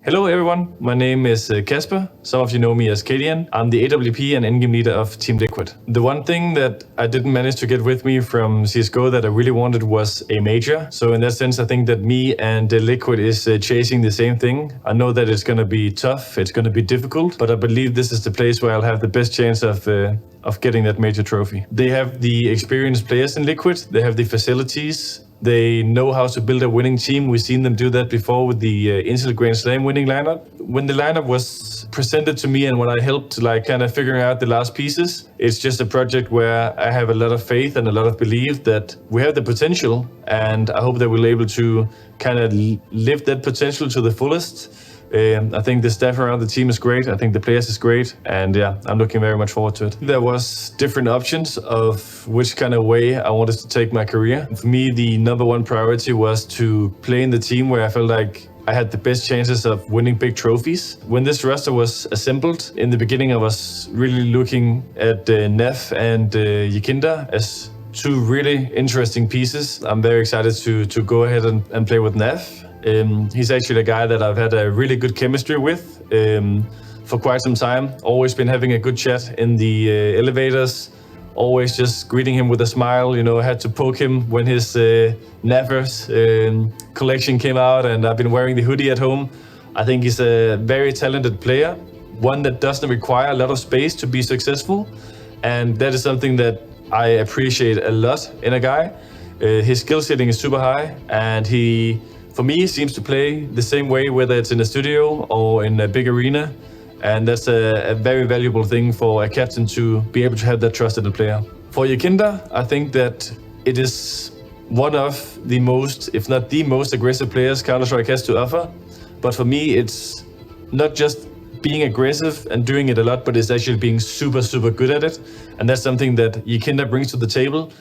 Hello everyone, my name is Kasper. Some of you know me as Cadian. I'm the AWP and endgame leader of Team Liquid. The one thing that I didn't manage to get with me from CSGO that I really wanted was a major. So in that sense, I think that me and Liquid is chasing the same thing. I know that it's going to be tough, it's going to be difficult, but I believe this is the place where I'll have the best chance of getting that major trophy. They have the experienced players in Liquid, they have the facilities, they know how to build a winning team. We've seen them do that before with the Intel Grand Slam winning lineup. When the lineup was presented to me and when I helped kind of figuring out the last pieces, it's just a project where I have a lot of faith and a lot of belief that we have the potential, and I hope that we'll be able to kind of live that potential to the fullest. I think the staff around the team is great. I think the players is great. And yeah, I'm looking very much forward to it. There was different options of which kind of way I wanted to take my career. For me, the number one priority was to play in the team where I felt like I had the best chances of winning big trophies. When this roster was assembled, in the beginning I was really looking at Nef and Yikinda as two really interesting pieces. I'm very excited to go ahead and play with Nef. He's actually a guy that I've had a really good chemistry with for quite some time. Always been having a good chat in the elevators. Always just greeting him with a smile. You know, I had to poke him when his Navers collection came out, and I've been wearing the hoodie at home. I think he's a very talented player, one that doesn't require a lot of space to be successful, and that is something that I appreciate a lot in a guy. His skill setting is super high, and he, for me, seems to play the same way, whether it's in a studio or in a big arena. And that's a very valuable thing for a captain to be able to have that trust in a player. For Yikinda, I think that it is one of the most, if not the most aggressive players Counter-Strike has to offer. But for me, it's not just being aggressive and doing it a lot, but it's actually being super, super good at it. And that's something that Yikinda brings to the table.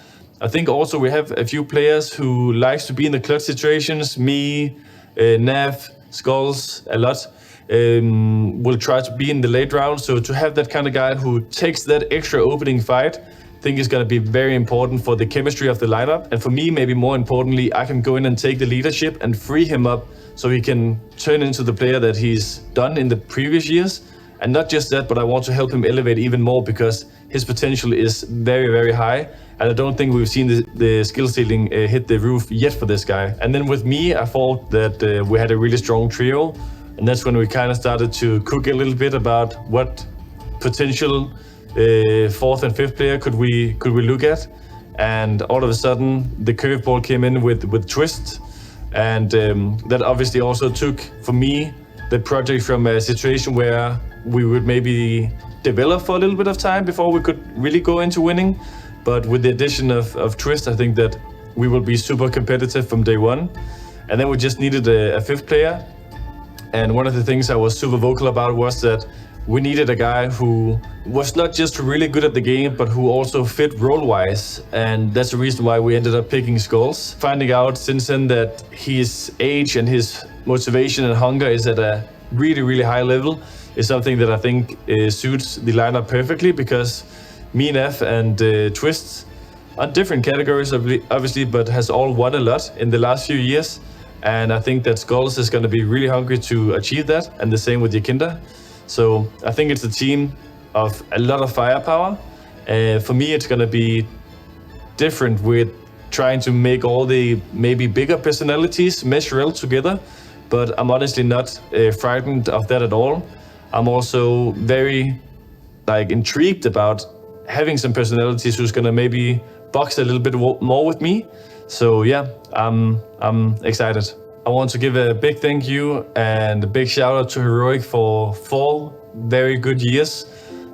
I think also we have a few players who likes to be in the clutch situations. Me, Nav, Skulls, a lot. Will try to be in the late round. So to have that kind of guy who takes that extra opening fight, I think is going to be very important for the chemistry of the lineup. And for me, maybe more importantly, I can go in and take the leadership and free him up so he can turn into the player that he's done in the previous years. And not just that, but I want to help him elevate even more because his potential is very, very high. And I don't think we've seen the skill ceiling hit the roof yet for this guy. And then with me, I thought that we had a really strong trio. And that's when we kind of started to cook a little bit about what potential fourth and fifth player could we look at. And all of a sudden, the curveball came in with Twist. And that obviously also took, for me, the project from a situation where we would maybe develop for a little bit of time before we could really go into winning. But with the addition of Twist, I think that we will be super competitive from day one. And then we just needed a fifth player. And one of the things I was super vocal about was that we needed a guy who was not just really good at the game, but who also fit role-wise. And that's the reason why we ended up picking Skulls. Finding out since then that his age and his motivation and hunger is at a really, really high level is something that I think suits the lineup perfectly, because me, Nef, and Twist are different categories, obviously, but has all won a lot in the last few years. And I think that Skulls is going to be really hungry to achieve that, and the same with Yikinda. So I think it's a team of a lot of firepower. For me, it's going to be different with trying to make all the maybe bigger personalities mesh well together. But I'm honestly not frightened of that at all. I'm also very intrigued about having some personalities who's going to maybe box a little bit more with me. So yeah, I'm excited. I want to give a big thank you and a big shout out to Heroic for 4 very good years.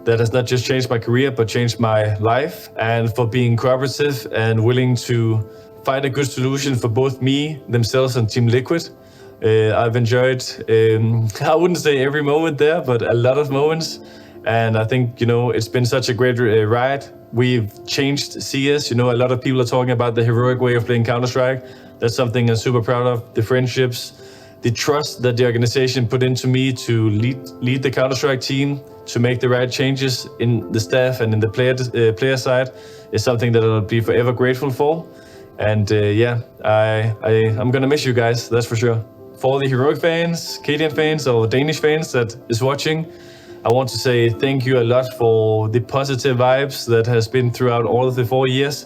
That has not just changed my career, but changed my life, and for being cooperative and willing to find a good solution for both me, themselves, and Team Liquid. I've enjoyed, I wouldn't say every moment there, but a lot of moments. And I think, it's been such a great ride. We've changed CS. A lot of people are talking about the heroic way of playing Counter-Strike. That's something I'm super proud of. The friendships, the trust that the organization put into me to lead the Counter-Strike team, to make the right changes in the staff and in the player side is something that I'll be forever grateful for. And I'm gonna miss you guys, that's for sure. for all the Heroic fans, Cadian fans, or Danish fans that is watching, I want to say thank you a lot for the positive vibes that has been throughout all of the 4 years.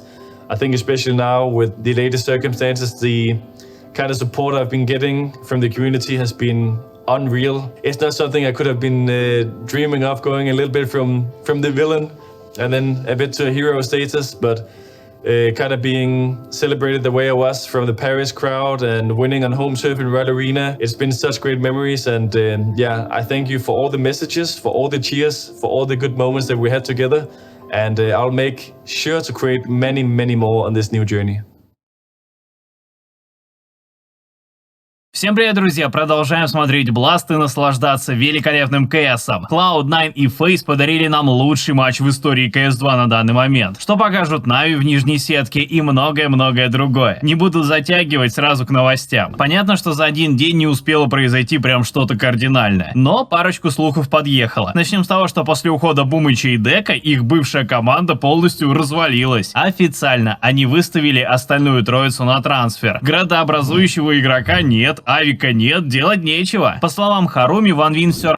I think especially now with the latest circumstances, the kind of support I've been getting from the community has been unreal. It's not something I could have been dreaming of, going a little bit from the villain and then a bit to a hero status, but kind of being celebrated the way I was from the Paris crowd and winning on home turf in Royal Arena. It's been such great memories, and yeah, I thank you for all the messages, for all the cheers, for all the good moments that we had together, and I'll make sure to create many, many more on this new journey. Всем привет, друзья! Продолжаем смотреть Blast и наслаждаться великолепным CS-ом. Cloud9 и FaZe подарили нам лучший матч в истории CS2 на данный момент, что покажут Нави в нижней сетке и многое-многое другое. Не буду затягивать, сразу к новостям. Понятно, что за один день не успело произойти прям что-то кардинальное, но парочку слухов подъехало. Начнем с того, что после ухода Бумыча и Дека их бывшая команда полностью развалилась. Официально они выставили остальную троицу на трансфер. Градообразующего игрока нет, Авика нет, делать нечего. По словам Харуми, Ван Вин все